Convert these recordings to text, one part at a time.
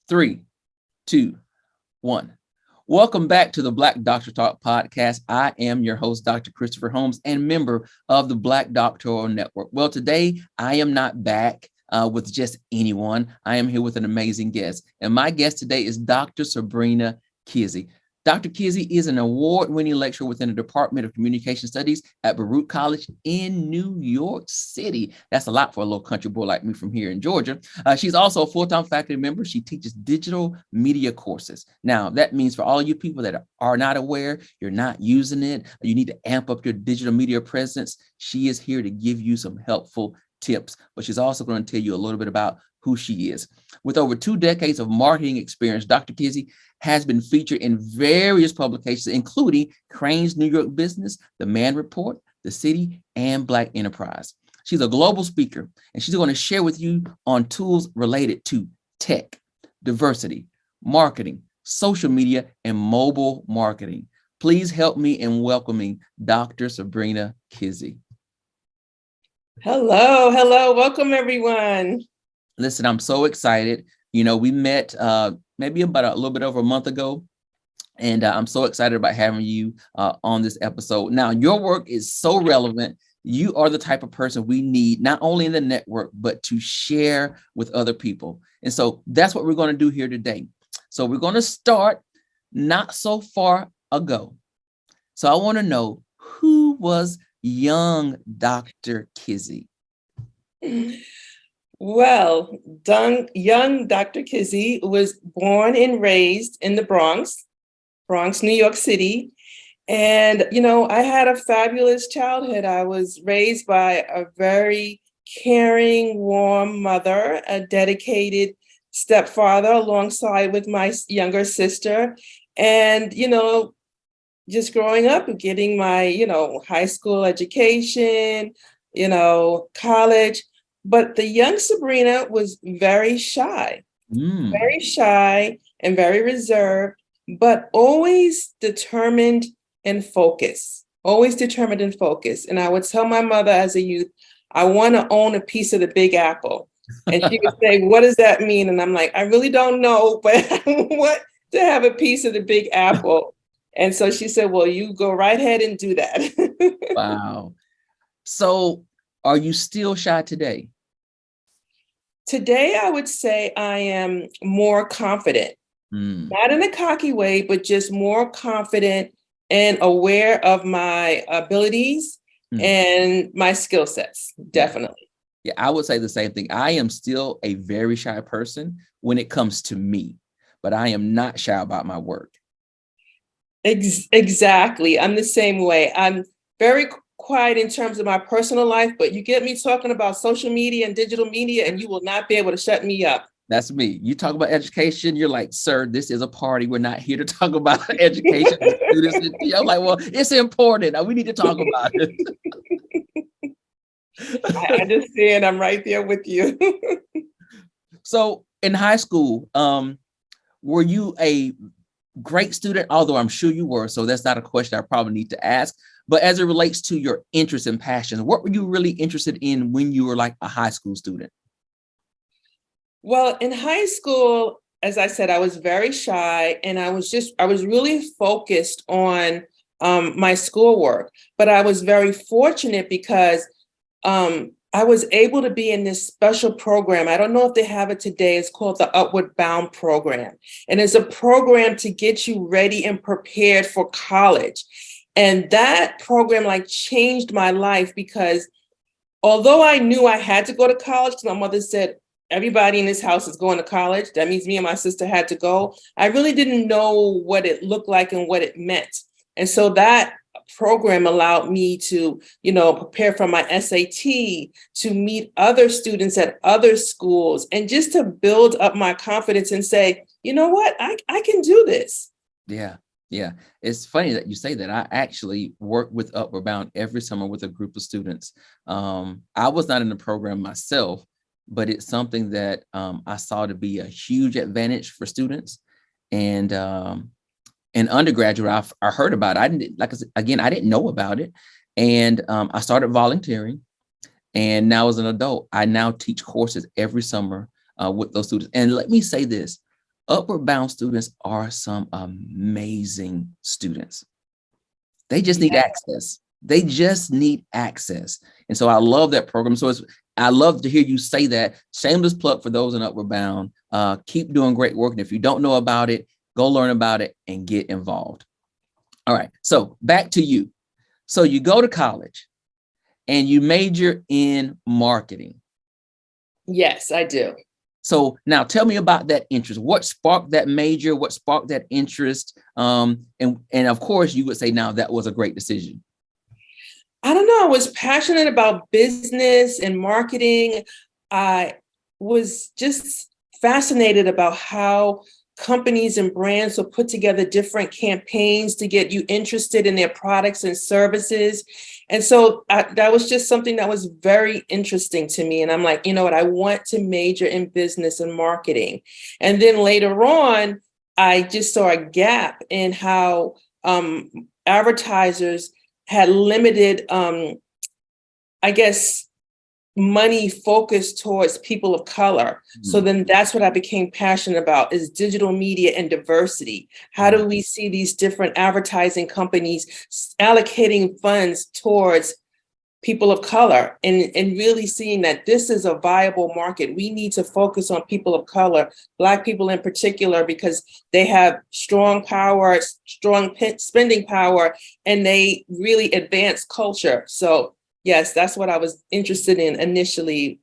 3, 2, 1. Welcome back to the Black Doctor Talk podcast. I am your host, Dr. Christopher Holmes, and member of the Black Doctoral Network. Well, today I am not back with just anyone. I am here with an amazing guest. And my guest today is Dr. Sabrina Kizzie. Dr. Kizzie is an award-winning lecturer within the Department of Communication Studies at Baruch College in New York City. That's a lot for a little country boy like me from here in Georgia. She's also a full-time faculty member. She teaches digital media courses. Now, that means for all you people that are not aware, you're not using it, you need to amp up your digital media presence, she is here to give you some helpful tips, but she's also going to tell you a little bit about who she is. With over 2 decades of marketing experience, Dr. Kizzie has been featured in various publications, including Crain's New York Business, The Man Report, The City, and Black Enterprise. She's a global speaker, and she's going to share with you on tools related to tech, diversity, marketing, social media, and mobile marketing. Please help me in welcoming Dr. Sabrina Kizzie. Hello. Welcome, everyone. Listen, I'm so excited. You know, we met maybe about a little bit over a month ago, and I'm so excited about having you on this episode. Now, your work is so relevant. You are the type of person we need, not only in the network, but to share with other people. And so that's what we're going to do here today. So we're going to start not so far ago. So I want to know, who was young Dr. Kizzie? Well, young Dr. Kizzie was born and raised in the Bronx, New York City. And, you know, I had a fabulous childhood. I was raised by a very caring, warm mother, a dedicated stepfather alongside with my younger sister. And, you know, just growing up and getting my, high school education, college. But the young Sabrina was very shy and very reserved, but always determined and focused. And I would tell my mother as a youth, I want to own a piece of the Big Apple. And she would say, what does that mean? And I'm like, I really don't know, but I want to have a piece of the Big Apple. And so she said, well, you go right ahead and do that. Wow. So are you still shy today? Today, I would say I am more confident, not in a cocky way, but just more confident and aware of my abilities and my skill sets. Definitely. Yeah, I would say the same thing. I am still a very shy person when it comes to me, but I am not shy about my work. Exactly. I'm the same way. I'm very quiet in terms of my personal life, but you get me talking about social media and digital media, and you will not be able to shut me up. That's me. You talk about education, you're like, sir, this is a party. We're not here to talk about education. I'm like, well, it's important. We need to talk about it. I understand. I'm right there with you. So in high school, were you a great student? Although I'm sure you were, so that's not a question I probably need to ask. But as it relates to your interests and passions, what were you really interested in when you were like a high school student? Well, in high school, as I said, I was very shy, and I was really focused on my schoolwork. But I was very fortunate because I was able to be in this special program. I don't know if they have it today. It's called the Upward Bound program. And it's a program to get you ready and prepared for college. And that program changed my life, because although I knew I had to go to college, because my mother said, everybody in this house is going to college, that means me and my sister had to go, I really didn't know what it looked like and what it meant. And so that program allowed me to, prepare for my SAT, to meet other students at other schools, and just to build up my confidence and say, you know what, I can do this. Yeah. It's funny that you say that. I actually work with Upward Bound every summer with a group of students. I was not in the program myself, but it's something that I saw to be a huge advantage for students. And in undergraduate, I heard about it. I didn't know about it. And I started volunteering. And now as an adult, I now teach courses every summer with those students. And let me say this, Upward bound students are some amazing students. They just need Yeah. access. They just need access. And so I love that program. So I love to hear you say that. Shameless plug for those in Upward Bound. Keep doing great work. And if you don't know about it, go learn about it and get involved. All right. So back to you. So you go to college and you major in marketing. Yes, I do. So now tell me about that interest. What sparked that major? What sparked that interest? And of course, you would say now that was a great decision. I don't know. I was passionate about business and marketing. I was just fascinated about how companies and brands will put together different campaigns to get you interested in their products and services. And so that was just something that was very interesting to me. And I'm like, you know what, I want to major in business and marketing. And then later on, I just saw a gap in how advertisers had limited, I guess, money focused towards people of color. So then that's what I became passionate about, is digital media and diversity. How do we see these different advertising companies allocating funds towards people of color and really seeing that this is a viable market? We need to focus on people of color, Black people in particular, because they have strong power, strong spending power, and they really advance culture. So yes, that's what I was interested in initially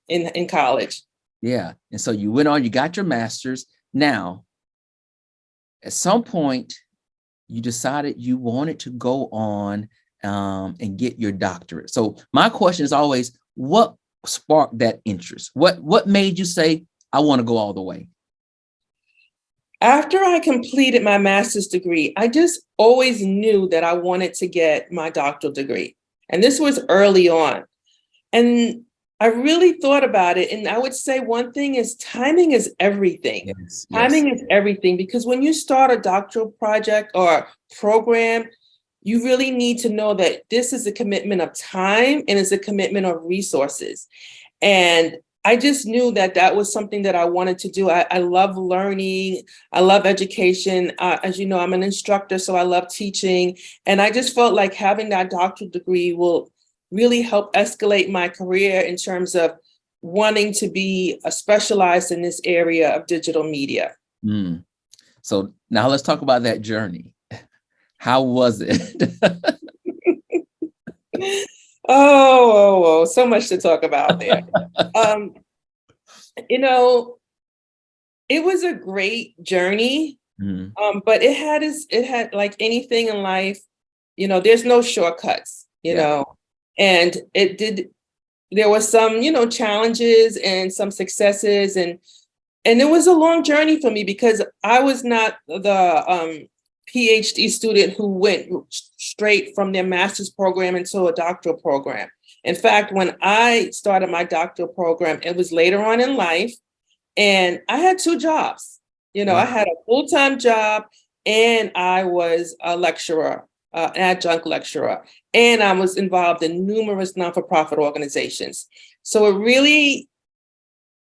in college. Yeah. And so you went on, you got your master's. Now, at some point, you decided you wanted to go on and get your doctorate. So my question is always, what sparked that interest? What made you say, I want to go all the way? After I completed my master's degree, I just always knew that I wanted to get my doctoral degree. And this was early on. And I really thought about it. And I would say one thing is timing is everything. Yes, Timing is everything, because when you start a doctoral project or program, you really need to know that this is a commitment of time and it's a commitment of resources. And I just knew that that was something that I wanted to do. I love learning. I love education. As you know, I'm an instructor, so I love teaching. And I just felt like having that doctoral degree will really help escalate my career in terms of wanting to be specialized in this area of digital media. So now let's talk about that journey. How was it? Oh, so much to talk about there. You know, it was a great journey, but it had like anything in life, you know, there's no shortcuts, you know, and there was some, you know, challenges and some successes, and it was a long journey for me because I was not the PhD student who went straight from their master's program into a doctoral program. In fact, when I started my doctoral program, it was later on in life, and I had two jobs. You know, I had a full-time job, and I was a lecturer, an adjunct lecturer, and I was involved in numerous non-for-profit organizations. So it really,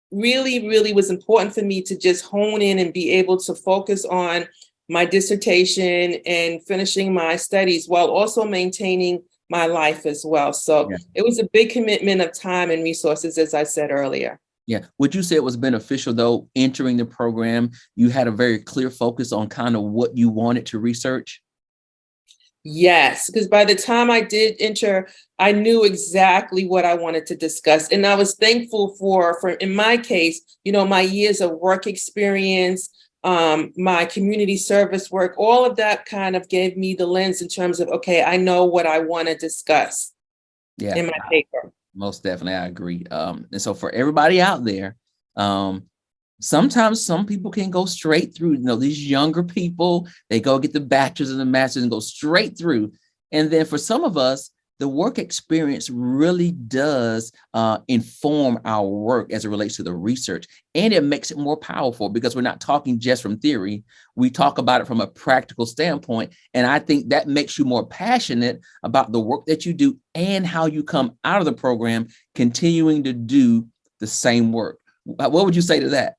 really, really was important for me to just hone in and be able to focus on my dissertation and finishing my studies while also maintaining my life as well. So it was a big commitment of time and resources, as I said earlier. Yeah. Would you say it was beneficial, though, entering the program? You had a very clear focus on kind of what you wanted to research? Yes, because by the time I did enter, I knew exactly what I wanted to discuss. And I was thankful for, in my case, you know, my years of work experience, my community service work, all of that kind of gave me the lens in terms of, okay, I know what I want to discuss in my paper. Most definitely, I agree. And so for everybody out there, sometimes some people can go straight through, you know, these younger people, they go get the bachelor's and the master's and go straight through. And then for some of us, the work experience really does inform our work as it relates to the research. And it makes it more powerful because we're not talking just from theory. We talk about it from a practical standpoint. And I think that makes you more passionate about the work that you do and how you come out of the program continuing to do the same work. What would you say to that?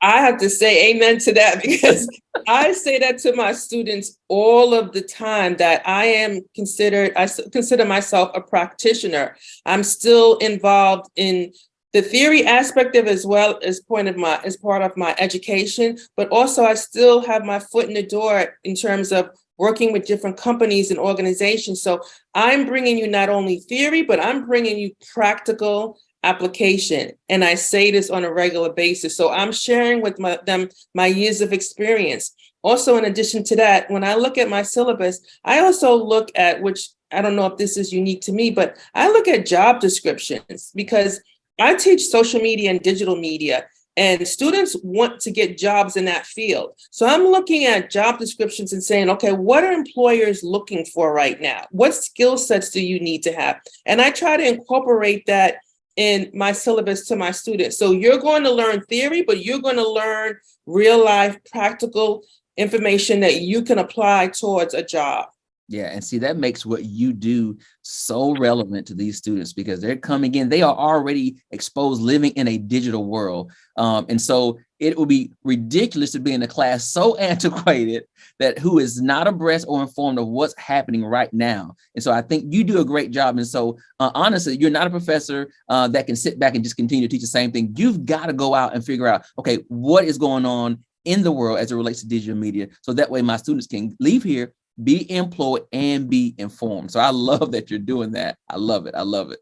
I have to say amen to that, because I say that to my students all of the time, that I consider myself a practitioner. I'm still involved in the theory aspect of, as well as part of my education, but also I still have my foot in the door in terms of working with different companies and organizations. So I'm bringing you not only theory, but I'm bringing you practical application. And I say this on a regular basis. So I'm sharing with them my years of experience. Also, in addition to that, when I look at my syllabus, I also look at, which I don't know if this is unique to me, but I look at job descriptions, because I teach social media and digital media, and students want to get jobs in that field. So I'm looking at job descriptions and saying, okay, what are employers looking for right now? What skill sets do you need to have? And I try to incorporate that in my syllabus to my students. So you're going to learn theory, but you're going to learn real life practical information that you can apply towards a job. Yeah, and see, that makes what you do so relevant to these students, because they're coming in, they are already exposed, living in a digital world. And so it would be ridiculous to be in a class so antiquated that who is not abreast or informed of what's happening right now. And so I think you do a great job. And so honestly, you're not a professor that can sit back and just continue to teach the same thing. You've got to go out and figure out, okay, what is going on in the world as it relates to digital media, so that way my students can leave here, be employed, and be informed. So I love that you're doing that. I love it. I love it.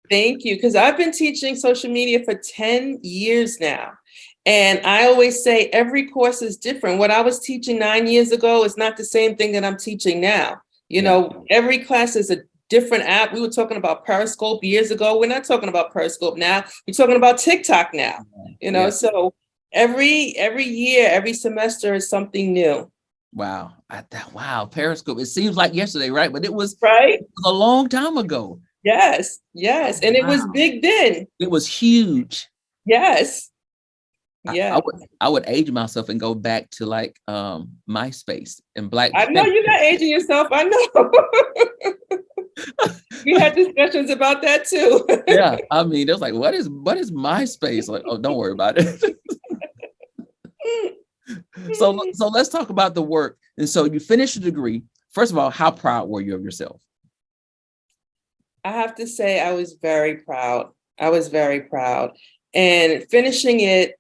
Thank you. Because I've been teaching social media for 10 years now. And I always say every course is different. What I was teaching 9 years ago is not the same thing that I'm teaching now. You know, every class is a different app. We were talking about Periscope years ago. We're not talking about Periscope now. We're talking about TikTok now. You know, so every year, every semester is something new. Wow. Wow. Periscope. It seems like yesterday, right? But it was right. A long time ago. Yes. Yes. And it was big then. It was huge. Yes. Yeah. I would age myself and go back to like MySpace and Black. I know you're not aging yourself. I know. We had discussions about that too. Yeah. I mean, it was like, what is MySpace? Like, oh, don't worry about it. So let's talk about the work. And so you finished a degree. First of all, how proud were you of yourself? I have to say I was very proud. I was very proud. And finishing it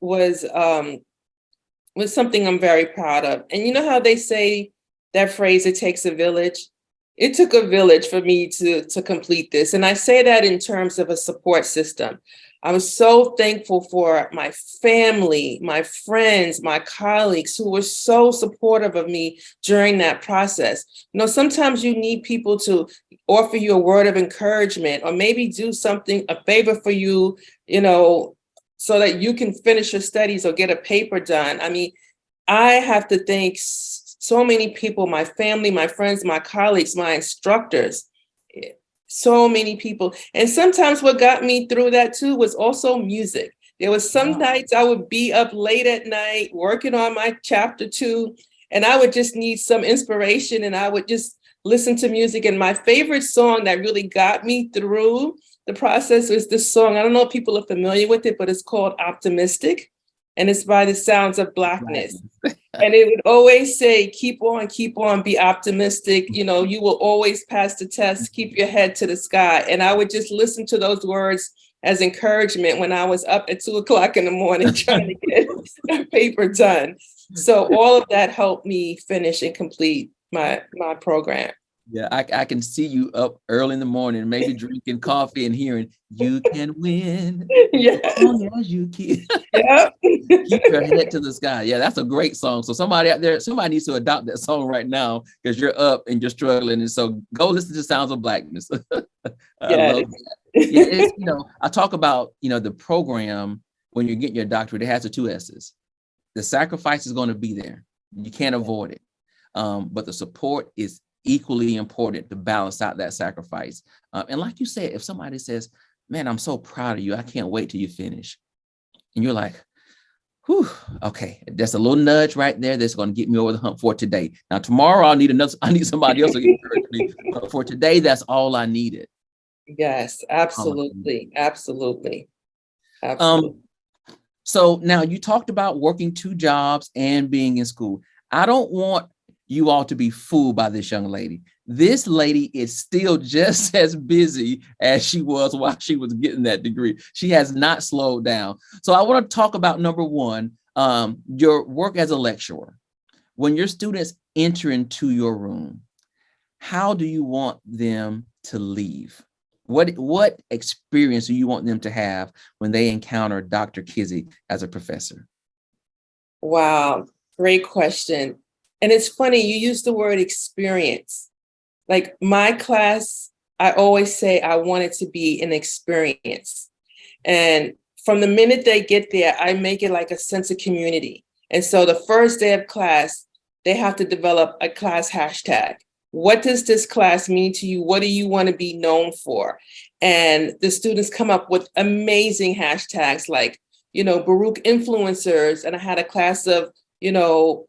was something I'm very proud of. And you know how they say that phrase, it takes a village? It took a village for me to complete this. And I say that in terms of a support system. I'm so thankful for my family, my friends, my colleagues who were so supportive of me during that process. You know, sometimes you need people to offer you a word of encouragement, or maybe do something, a favor for you, you know, so that you can finish your studies or get a paper done. I mean, I have to thank so many people, my family, my friends, my colleagues, my instructors. So many people. And sometimes what got me through that too was also music. There was some nights I would be up late at night working on my chapter 2, and I would just need some inspiration, and I would just listen to music. And my favorite song that really got me through the process was this song. I don't know if people are familiar with it, but it's called Optimistic. And it's by the Sounds of Blackness. And it would always say, keep on, be optimistic. You know, you will always pass the test, keep your head to the sky. And I would just listen to those words as encouragement when I was up at 2 o'clock in the morning trying to get a paper done. So all of that helped me finish and complete my program. Yeah, I can see you up early in the morning, maybe drinking coffee and hearing, you can win as long as you keep your head to the sky. Yeah, that's a great song. So somebody out there, somebody needs to adopt that song right now, because you're up and you're struggling. And so go listen to Sounds of Blackness. I love that. Yeah, it's, you know, I talk about, you know, the program when you're getting your doctorate, it has the 2 S's. The sacrifice is going to be there. You can't avoid it. But the support is equally important to balance out that sacrifice. And like you said, if somebody says, man, I'm so proud of you, I can't wait till you finish. And you're like, whew, okay, that's a little nudge right there that's going to get me over the hump for today. Now, tomorrow I need somebody else to encourage me. But for today, that's all I needed. Yes, absolutely. Absolutely. So now you talked about working 2 jobs and being in school. I don't want you all to be fooled by this young lady. This lady is still just as busy as she was while she was getting that degree. She has not slowed down. So I want to talk about number one, your work as a lecturer. When your students enter into your room, how do you want them to leave? What experience do you want them to have when they encounter Dr. Kizzie as a professor? Wow, great question. And it's funny, you use the word experience. Like my class, I always say I want it to be an experience. And from the minute they get there, I make it like a sense of community. And so the first day of class, they have to develop a class hashtag. What does this class mean to you? What do you want to be known for? And the students come up with amazing hashtags like, Baruch influencers. And I had a class of,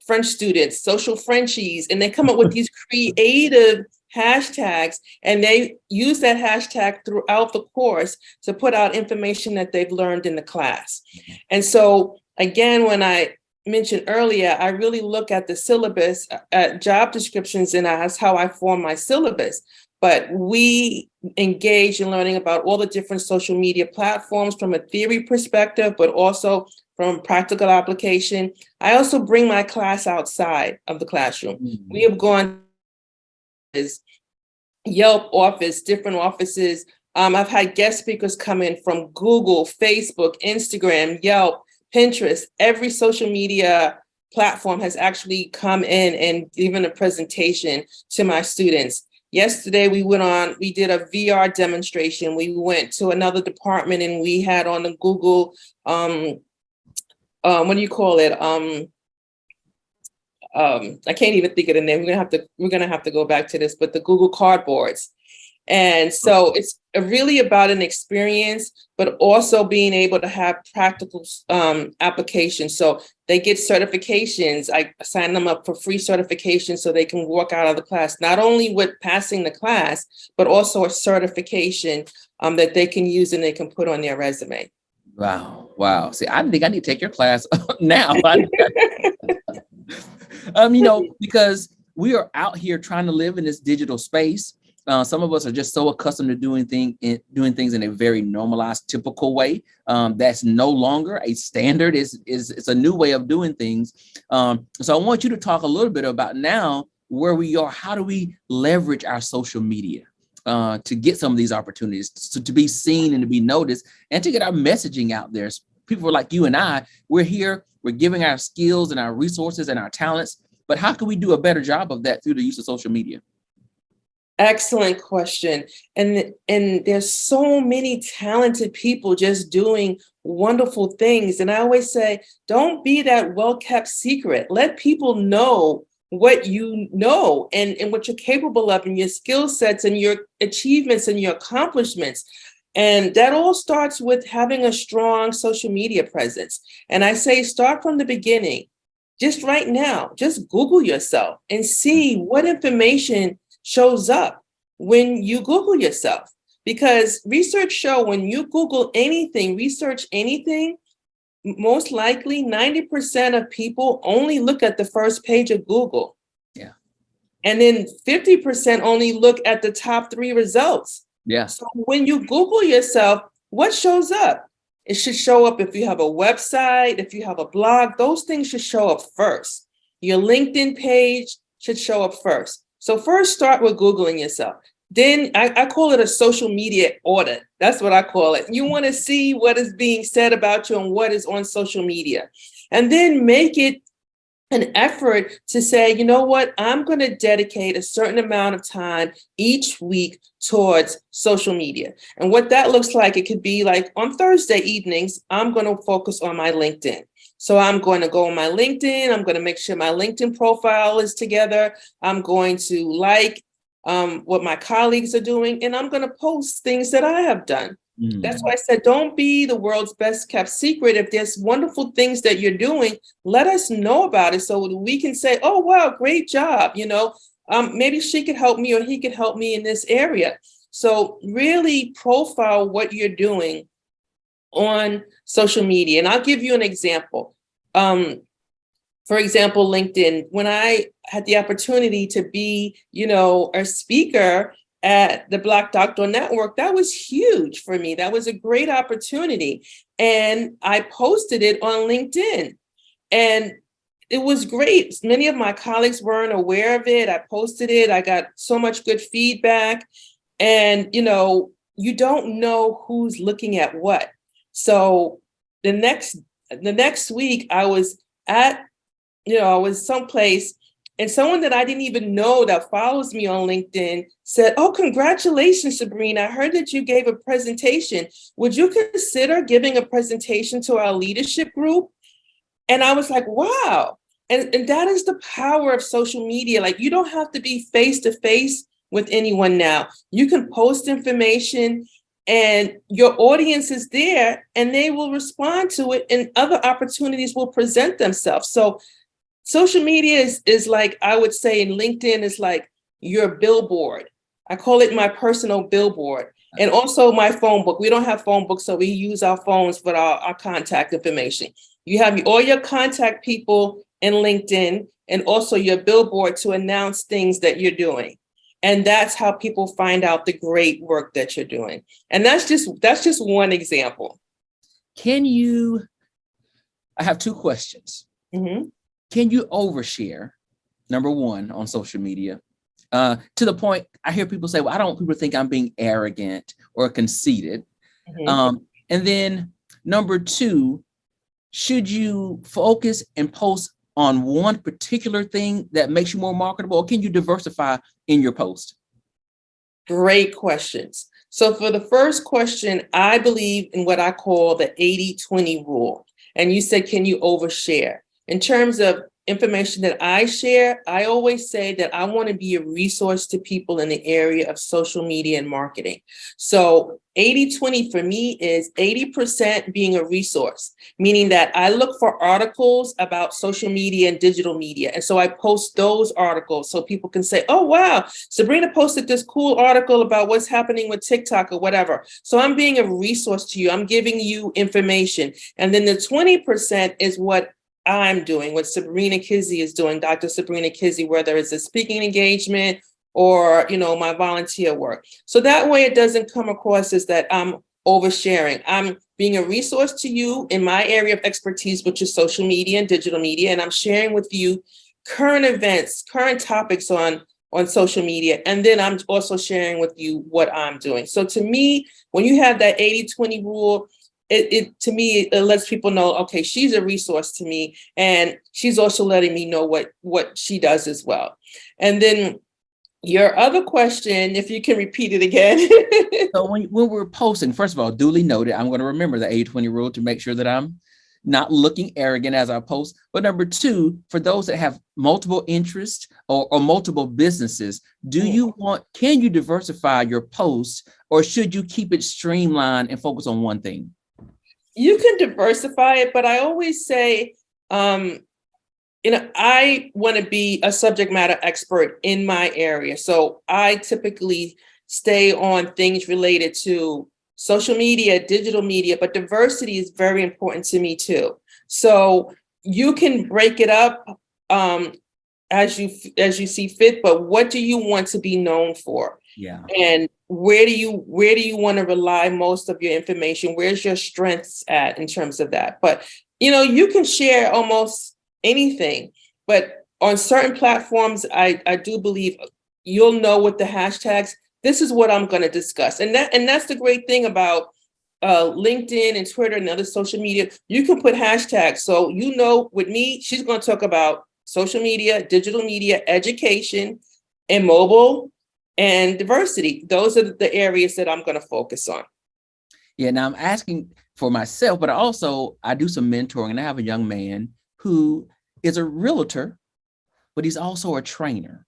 French students, social Frenchies, and they come up with these creative hashtags, and they use that hashtag throughout the course to put out information that they've learned in the class. And so, again, when I mentioned earlier, I really look at the syllabus, at job descriptions, and that's how I form my syllabus. But we engage in learning about all the different social media platforms from a theory perspective, but also from practical application. I also bring my class outside of the classroom. Mm-hmm. We have gone to Yelp office, different offices. I've had guest speakers come in from Google, Facebook, Instagram, Yelp, Pinterest. Every social media platform has actually come in and given a presentation to my students. Yesterday, we did a VR demonstration. We went to another department and we had on the Google, what do you call it? I can't even think of the name. We're gonna have to go back to this, but the Google Cardboards. And so it's really about an experience, but also being able to have practical applications. So they get certifications. I sign them up for free certifications so they can walk out of the class, not only with passing the class, but also a certification that they can use and they can put on their resume. Wow. See, I think I need to take your class now. Because we are out here trying to live in this digital space. Some of us are just so accustomed to doing things in a very normalized, typical way. That's no longer a standard. It's a new way of doing things. So I want you to talk a little bit about now where we are. How do we leverage our social media to get some of these opportunities, to be seen and to be noticed, and to get our messaging out there? People like you and I, we're here. We're giving our skills and our resources and our talents. But how can we do a better job of that through the use of social media? Excellent question. And there's so many talented people just doing wonderful things. And I always say, don't be that well-kept secret. Let people know what you know and what you're capable of and your skill sets and your achievements and your accomplishments. And that all starts with having a strong social media presence. And I say, start from the beginning. Just right now, just Google yourself and see what information shows up when you Google yourself. Because research show when you Google anything, research anything, most likely 90% of people only look at the first page of Google. Yeah. And then 50% only look at the top 3 results. Yeah. So when you Google yourself, what shows up? It should show up if you have a website, if you have a blog, those things should show up first. Your LinkedIn page should show up first. So first start with Googling yourself. Then I call it a social media audit. That's what I call it. You want to see what is being said about you and what is on social media. And then make it an effort to say, you know what, I'm going to dedicate a certain amount of time each week towards social media. And what that looks like, it could be like on Thursday evenings, I'm going to focus on my LinkedIn. So I'm going to go on my LinkedIn. I'm going to make sure my LinkedIn profile is together. I'm going to like what my colleagues are doing, and I'm going to post things that I have done. That's why I said, don't be the world's best kept secret. If there's wonderful things that you're doing, let us know about it so we can say, oh, wow, great job. Maybe she could help me or he could help me in this area. So really profile what you're doing on social media. And I'll give you an example. For example, LinkedIn, when I had the opportunity to be, a speaker at the Black Doctor Network, that was huge for me. That was a great opportunity. And I posted it on LinkedIn. And it was great. Many of my colleagues weren't aware of it. I posted it. I got so much good feedback. And, you don't know who's looking at what. So the next week I was I was someplace, and someone that I didn't even know that follows me on LinkedIn said, "Oh, congratulations, Sabrina. I heard that you gave a presentation. Would you consider giving a presentation to our leadership group?" And I was like, wow. And that is the power of social media. Like, you don't have to be face to face with anyone now. You can post information and your audience is there and they will respond to it and other opportunities will present themselves. So social media is like, I would say in LinkedIn is like your billboard. I call it my personal billboard. And also my phone book. We don't have phone books, so we use our phones for our contact information. You have all your contact people in LinkedIn and also your billboard to announce things that you're doing. And that's how people find out the great work that you're doing. And that's just one example. I have two questions. Mm-hmm. Can you overshare, number one, on social media? To the point, I hear people say, well, I don't want people to think I'm being arrogant or conceited. Mm-hmm. And then number two, should you focus and post on one particular thing that makes you more marketable, or can you diversify in your post? Great questions. So for the first question, I believe in what I call the 80-20 rule. And you said, can you overshare? In terms of information that I share, I always say that I want to be a resource to people in the area of social media and marketing. So 80-20 for me is 80% being a resource, meaning that I look for articles about social media and digital media. And so I post those articles so people can say, oh, wow, Sabrina posted this cool article about what's happening with TikTok or whatever. So I'm being a resource to you. I'm giving you information. And then the 20% is what I'm doing, what Sabrina Kizzie is doing, Dr. Sabrina Kizzie, whether it's a speaking engagement or, my volunteer work. So that way it doesn't come across as that I'm oversharing. I'm being a resource to you in my area of expertise, which is social media and digital media. And I'm sharing with you current events, current topics on social media. And then I'm also sharing with you what I'm doing. So to me, when you have that 80-20 rule, it lets people know, okay, she's a resource to me, and she's also letting me know what she does as well. And then your other question, if you can repeat it again. So when we're posting, first of all, duly noted, I'm going to remember the 80-20 rule to make sure that I'm not looking arrogant as I post. But number two, for those that have multiple interests or multiple businesses, can you diversify your posts, or should you keep it streamlined and focus on one thing? You can diversify it, but I always say, I want to be a subject matter expert in my area. So I typically stay on things related to social media, digital media, but diversity is very important to me too. So you can break it up as you see fit, but what do you want to be known for? Yeah. And where do you want to rely most of your information? Where's your strengths at in terms of that? But, you can share almost anything, but on certain platforms, I do believe you'll know with the hashtags, this is what I'm going to discuss. And that's the great thing about LinkedIn and Twitter and other social media. You can put hashtags. So, with me, she's going to talk about social media, digital media, education, and mobile, and diversity. Those are the areas that I'm going to focus on. Yeah. Now I'm asking for myself, but I do some mentoring, and I have a young man who is a realtor, but he's also a trainer.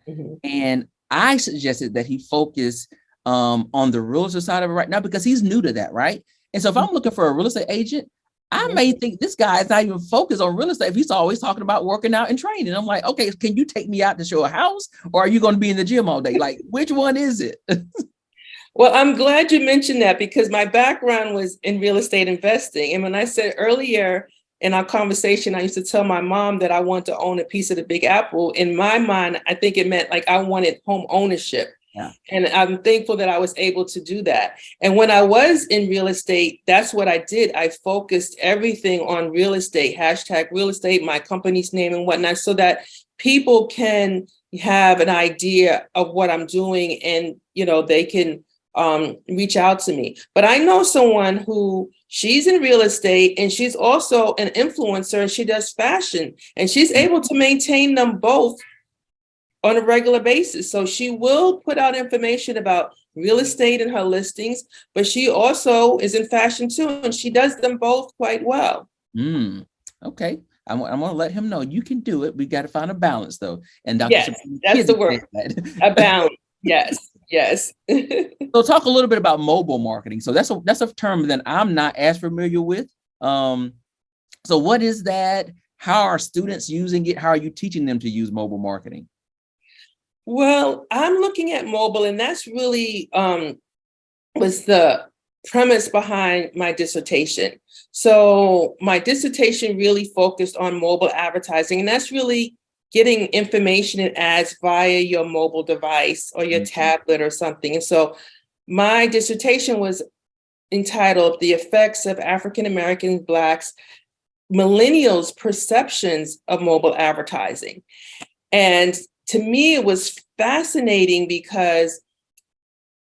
Mm-hmm. And I suggested that he focus on the realtor side of it right now, because he's new to that, right? And so if I'm looking for a real estate agent, I may think this guy is not even focused on real estate if he's always talking about working out and training. I'm like, okay, can you take me out to show a house, or are you going to be in the gym all day? Like, which one is it? Well, I'm glad you mentioned that because my background was in real estate investing. And when I said earlier in our conversation, I used to tell my mom that I wanted to own a piece of the Big Apple. In my mind, I think it meant like I wanted home ownership. Yeah. And I'm thankful that I was able to do that. And when I was in real estate, that's what I did. I focused everything on real estate, hashtag real estate, my company's name and whatnot, so that people can have an idea of what I'm doing and, they can reach out to me. But I know someone who she's in real estate and she's also an influencer and she does fashion and she's able to maintain them both on a regular basis. So she will put out information about real estate in her listings, but she also is in fashion too, and she does them both quite well. Okay. I'm going to let him know you can do it. We got to find a balance though. And Dr. Yes, that's the word. A balance. Yes. Yes. So talk a little bit about mobile marketing. So that's a term that I'm not as familiar with. So what is that? How are students using it? How are you teaching them to use mobile marketing? Well, I'm looking at mobile, and that's really was the premise behind my dissertation. So my dissertation really focused on mobile advertising, and that's really getting information and ads via your mobile device or your tablet or something. And so my dissertation was entitled The Effects of African American Blacks, Millennials' Perceptions of Mobile Advertising. And to me, it was fascinating because,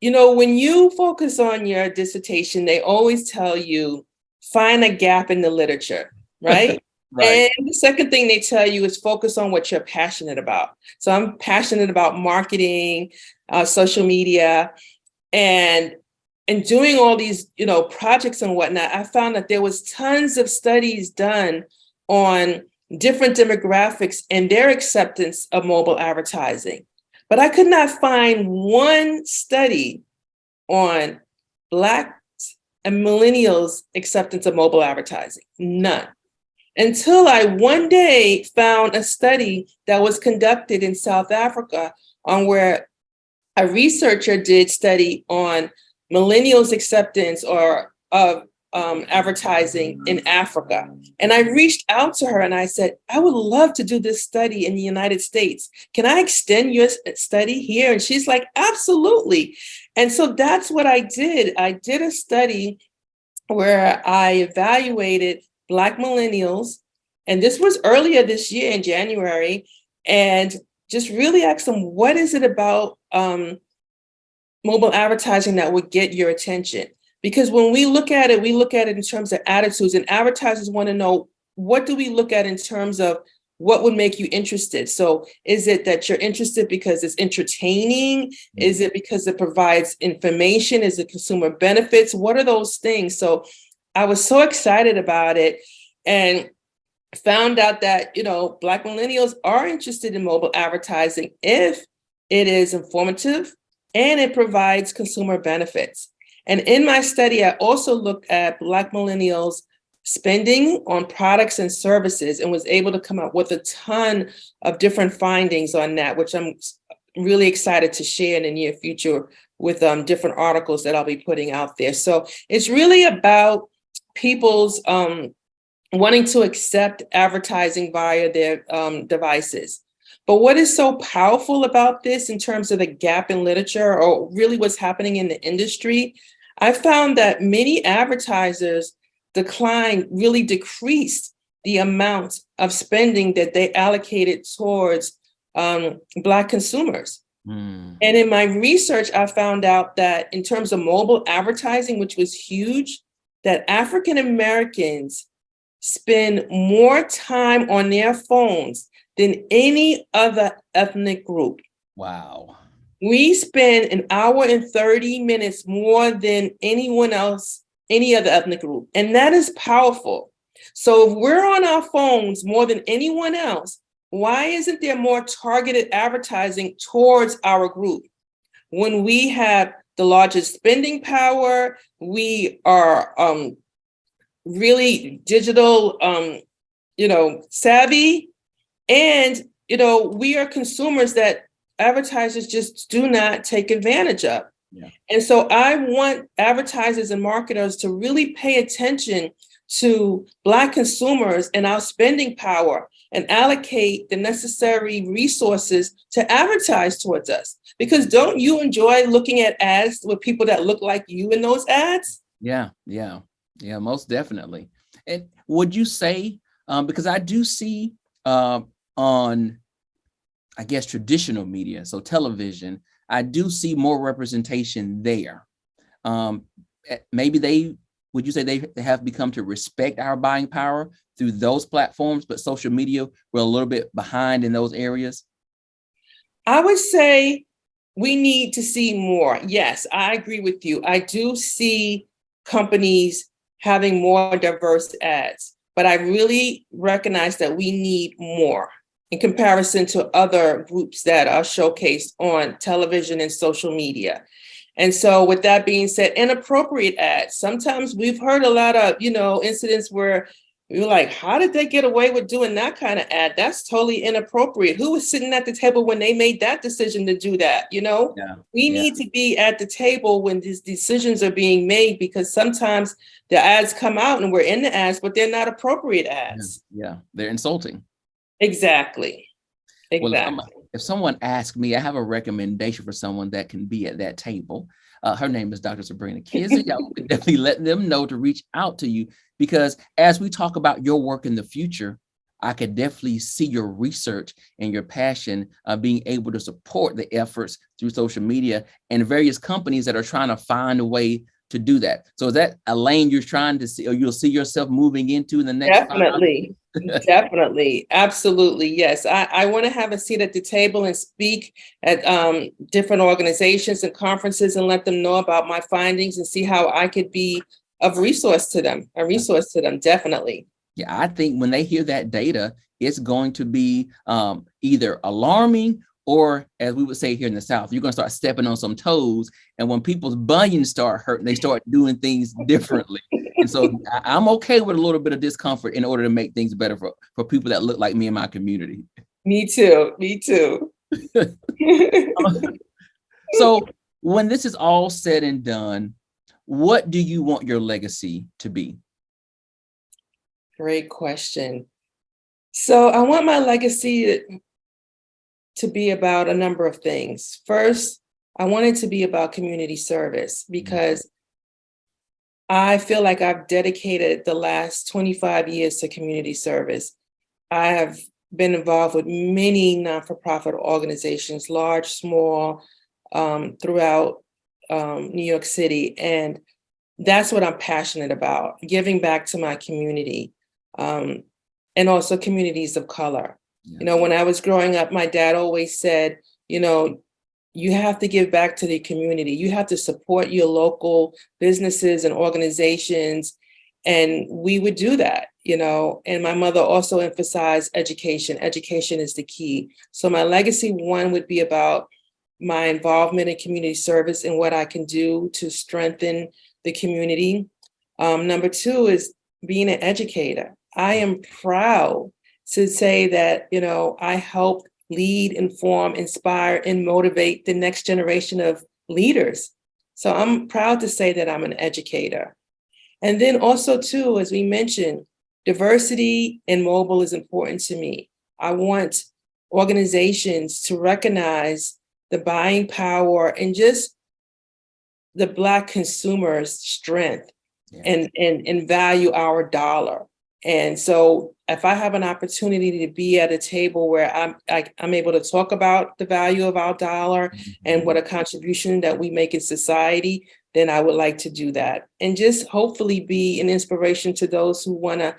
when you focus on your dissertation, they always tell you, find a gap in the literature, right? Right. And the second thing they tell you is focus on what you're passionate about. So I'm passionate about marketing, social media, and doing all these, projects and whatnot. I found that there was tons of studies done on different demographics and their acceptance of mobile advertising. But I could not find one study on Blacks and millennials' acceptance of mobile advertising. None. Until I one day found a study that was conducted in South Africa on where a researcher did study on millennials' acceptance or of advertising in Africa. And I reached out to her and I said, I would love to do this study in the United States. Can I extend your study here? And she's like, absolutely. And so that's what I did. I did a study where I evaluated Black millennials, and this was earlier this year in January, and just really asked them, what is it about mobile advertising that would get your attention? Because when we look at it in terms of attitudes, and advertisers want to know, what do we look at in terms of what would make you interested? So is it that you're interested because it's entertaining? Is it because it provides information? Is it consumer benefits? What are those things? So I was so excited about it and found out that, Black millennials are interested in mobile advertising if it is informative and it provides consumer benefits. And in my study, I also looked at Black millennials spending on products and services and was able to come up with a ton of different findings on that, which I'm really excited to share in the near future with different articles that I'll be putting out there. So it's really about people's wanting to accept advertising via their devices. But what is so powerful about this in terms of the gap in literature or really what's happening in the industry, I found that many advertisers really decreased the amount of spending that they allocated towards Black consumers. And in my research, I found out that in terms of mobile advertising, which was huge, that African Americans spend more time on their phones than any other ethnic group. Wow. We spend 1 hour and 30 minutes more than anyone else, any other ethnic group. And that is powerful. So if we're on our phones more than anyone else, why isn't there more targeted advertising towards our group? When we have the largest spending power, we are really digital, savvy, and, we are consumers that advertisers just do not take advantage of. Yeah. And so I want advertisers and marketers to really pay attention to Black consumers and our spending power and allocate the necessary resources to advertise towards us. Because don't you enjoy looking at ads with people that look like you in those ads? Yeah, yeah, yeah, most definitely. And would you say, because I do see on, I guess, traditional media, so television, I do see more representation there. Maybe would you say they have become to respect our buying power through those platforms, but social media, we're a little bit behind in those areas? I would say we need to see more. Yes, I agree with you. I do see companies having more diverse ads, but I really recognize that we need more in comparison to other groups that are showcased on television and social media. And so with that being said, inappropriate ads. Sometimes we've heard a lot of, incidents where we were like, how did they get away with doing that kind of ad? That's totally inappropriate. Who was sitting at the table when they made that decision to do that? Yeah, We yeah, need to be at the table when these decisions are being made, because sometimes the ads come out and we're in the ads, but they're not appropriate yeah, ads. yeah. They're insulting. Exactly. Well, Exactly. if someone asks me, I have a recommendation for someone that can be at that table. Her name is Dr. Sabrina Kizzie. I would definitely let them know to reach out to you, because as we talk about your work in the future, I could definitely see your research and your passion being able to support the efforts through social media and various companies that are trying to find a way to do that. So is that a lane you're trying to see, or you'll see yourself moving into in the next 5 Definitely. years? Definitely. Absolutely. Yes. I want to have a seat at the table and speak at different organizations and conferences and let them know about my findings and see how I could be of resource to them, a resource to them. Definitely. Yeah, I think when they hear that data, it's going to be either alarming, or, as we would say here in the South, you're going to start stepping on some toes. And when people's bunions start hurting, they start doing things differently. And so I'm okay with a little bit of discomfort in order to make things better for people that look like me in my community. Me too. Me too. So when this is all said and done, what do you want your legacy to be? Great question. So I want my legacy to be about a number of things. First, I want it to be about community service, because I feel like I've dedicated the last 25 years to community service. I have been involved with many non-for-profit organizations, large, small, throughout New York City. And that's what I'm passionate about, giving back to my community, and also communities of color. Yes. When I was growing up, my dad always said, you have to give back to the community. You have to support your local businesses and organizations. And we would do that, and my mother also emphasized education. Education is the key. So my legacy one would be about my involvement in community service and what I can do to strengthen the community. Number two is being an educator. I am proud to say that, I helped lead, inform, inspire, and motivate the next generation of leaders. So I'm proud to say that I'm an educator. And then also, too, as we mentioned, diversity and mobile is important to me. I want organizations to recognize the buying power and just the Black consumer's strength, Yeah. and value our dollar. And so if I have an opportunity to be at a table where I'm able to talk about the value of our dollar and what a contribution that we make in society, then I would like to do that. And just hopefully be an inspiration to those who want to,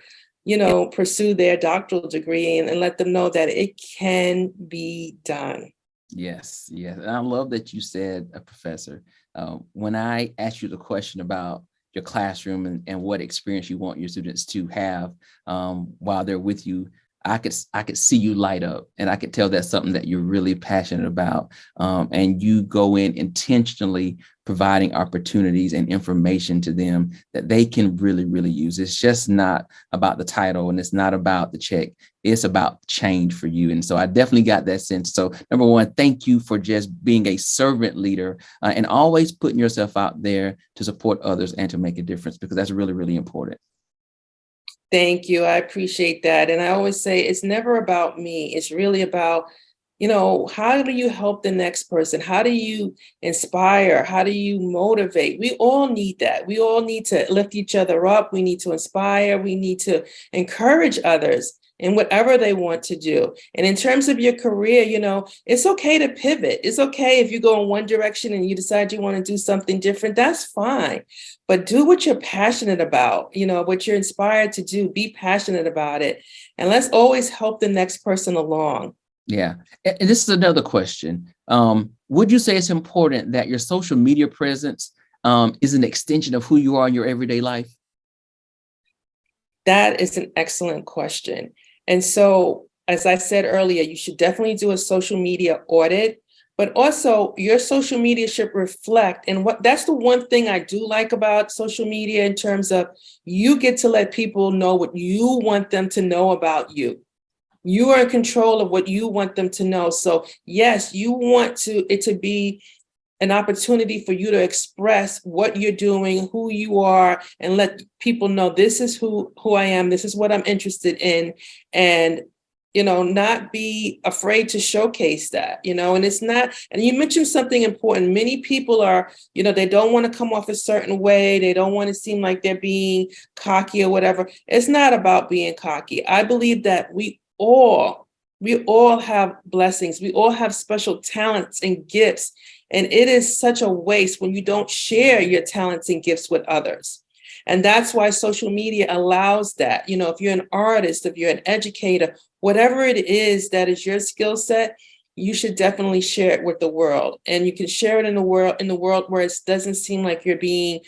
pursue their doctoral degree, and let them know that it can be done. Yes, yes. And I love that you said, Professor, when I asked you the question about your classroom and what experience you want your students to have while they're with you, I could see you light up, and I could tell that's something that you're really passionate about. And you go in intentionally providing opportunities and information to them that they can really, really use. It's just not about the title and it's not about the check. It's about change for you. And so I definitely got that sense. So number one, thank you for just being a servant leader and always putting yourself out there to support others and to make a difference, because that's really, really important. Thank you. I appreciate that. And I always say it's never about me. It's really about, how do you help the next person? How do you inspire? How do you motivate? We all need that. We all need to lift each other up. We need to inspire. We need to encourage others in whatever they want to do. And in terms of your career, it's okay to pivot. It's okay if you go in one direction and you decide you want to do something different. That's fine. But do what you're passionate about, what you're inspired to do. Be passionate about it. And let's always help the next person along. Yeah. And this is another question. Would you say it's important that your social media presence is an extension of who you are in your everyday life? That is an excellent question. And so, as I said earlier, you should definitely do a social media audit, but also your social media should reflect. And that's the one thing I do like about social media in terms of you get to let people know what you want them to know about you. You are in control of what you want them to know. So yes, you want it to be an opportunity for you to express what you're doing, who you are, and let people know this is who I am, this is what I'm interested in, and not be afraid to showcase that, and it's not, and you mentioned something important. Many people are, they don't want to come off a certain way. They don't want to seem like they're being cocky or whatever. It's not about being cocky. I believe that we all have blessings. We all have special talents and gifts. And it is such a waste when you don't share your talents and gifts with others. And that's why social media allows that. If you're an artist, if you're an educator, whatever it is that is your skill set, you should definitely share it with the world. And you can share it in the world where it doesn't seem like you're being,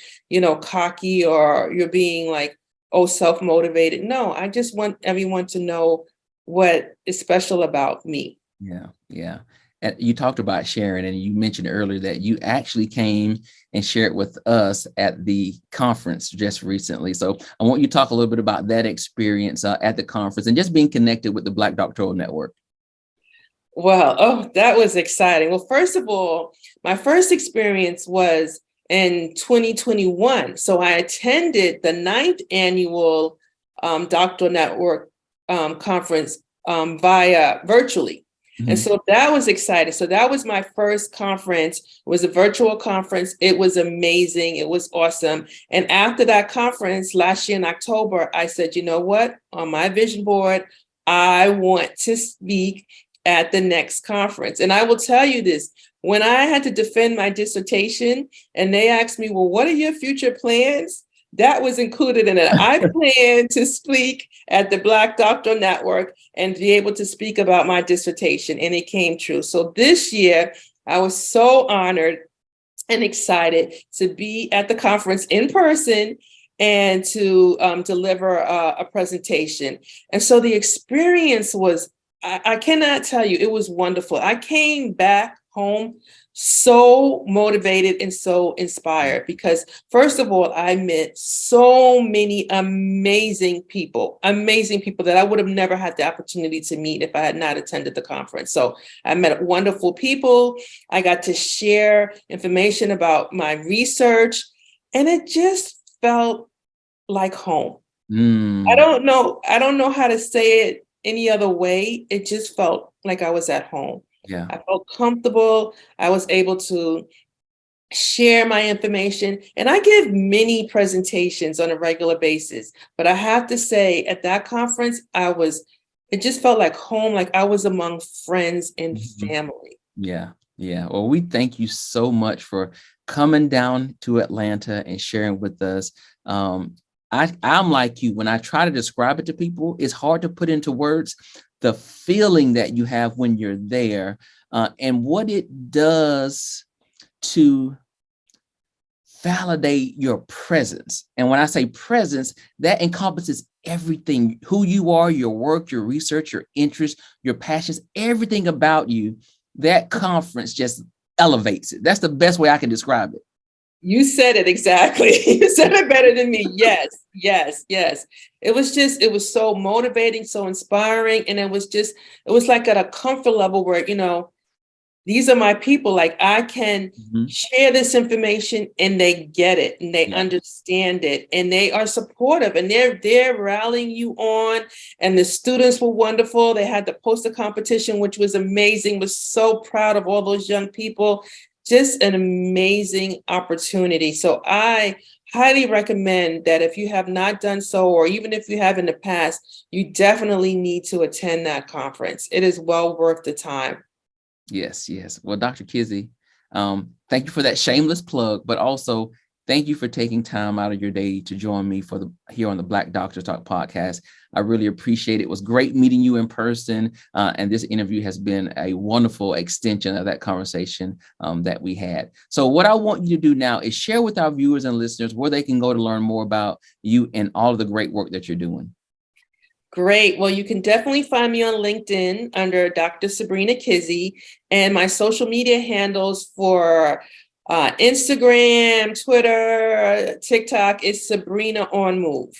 cocky or you're being like, self-motivated. No, I just want everyone to know what is special about me. Yeah. Yeah. And you talked about sharing, and you mentioned earlier that you actually came and shared with us at the conference just recently. So I want you to talk a little bit about that experience at the conference and just being connected with the Black Doctoral Network. Well, that was exciting. Well, first of all, my first experience was in 2021. So I attended the 9th annual Doctoral Network conference via virtually. And so that was exciting. So that was my first conference. It was a virtual conference. It was amazing. It was awesome. And after that conference last year in October, I said, you know what? On my vision board, I want to speak at the next conference. And I will tell you this, when I had to defend my dissertation and they asked me, well, what are your future plans? That was included in it. I plan to speak at the Black Doctoral Network and be able to speak about my dissertation, and it came true. So this year, I was so honored and excited to be at the conference in person and to deliver a presentation. And so the experience was, I cannot tell you, it was wonderful. I came back home so motivated and so inspired because, first of all, I met so many amazing people that I would have never had the opportunity to meet if I had not attended the conference. So I met wonderful people. I got to share information about my research, and it just felt like home. I don't know how to say it any other way. It just felt like I was at home. Yeah. I felt comfortable. I was able to share my information, and I give many presentations on a regular basis. But I have to say, at that conference, it just felt like home, like I was among friends and family. Yeah. Yeah. Well, we thank you so much for coming down to Atlanta and sharing with us. I'm like you, when I try to describe it to people, it's hard to put into words the feeling that you have when you're there and what it does to validate your presence. And when I say presence, that encompasses everything, who you are, your work, your research, your interests, your passions, everything about you. That conference just elevates it. That's the best way I can describe it. You said it exactly. You said it better than me. Yes, yes, yes. It was so motivating, so inspiring. And it was like at a comfort level where, these are my people. Like I can Mhm. share this information and they get it and they Yeah. understand it and they are supportive and they're rallying you on. And the students were wonderful. They had the poster competition, which was amazing. Was so proud of all those young people. Just an amazing opportunity. So I highly recommend that if you have not done so, or even if you have in the past, you definitely need to attend that conference. It is well worth the time. Yes, yes. Well, Dr. Kizzie, thank you for that shameless plug, but also thank you for taking time out of your day to join me for the here on the Black Doctor Talk podcast. I really appreciate it. It was great meeting you in person, and this interview has been a wonderful extension of that conversation that we had. So, what I want you to do now is share with our viewers and listeners where they can go to learn more about you and all of the great work that you're doing. Great. Well, you can definitely find me on LinkedIn under Dr. Sabrina Kizzie, and my social media handles for Instagram, Twitter, TikTok is Sabrina on Move.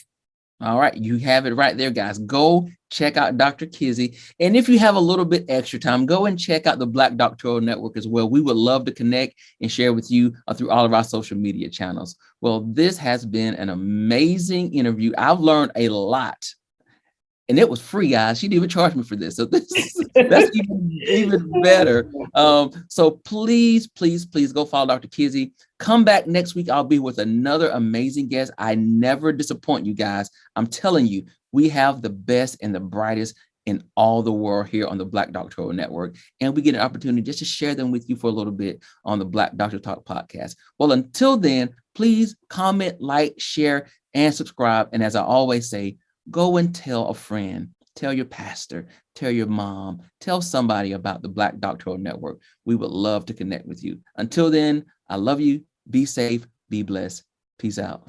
All right, you have it right there, guys. Go check out Dr. Kizzie. And if you have a little bit extra time, go and check out the Black Doctoral Network as well. We would love to connect and share with you through all of our social media channels. Well, this has been an amazing interview. I've learned a lot. And it was free, guys. She didn't even charge me for this. So that's even better. So please, please, please go follow Dr. Kizzie. Come back next week. I'll be with another amazing guest. I never disappoint you guys. I'm telling you, we have the best and the brightest in all the world here on the Black Doctoral Network. And we get an opportunity just to share them with you for a little bit on the Black Doctor Talk podcast. Well, until then, please comment, like, share, and subscribe. And as I always say, go and tell a friend, tell your pastor, tell your mom, tell somebody about the Black Doctoral Network. We would love to connect with you. Until then, I love you. Be safe. Be blessed. Peace out.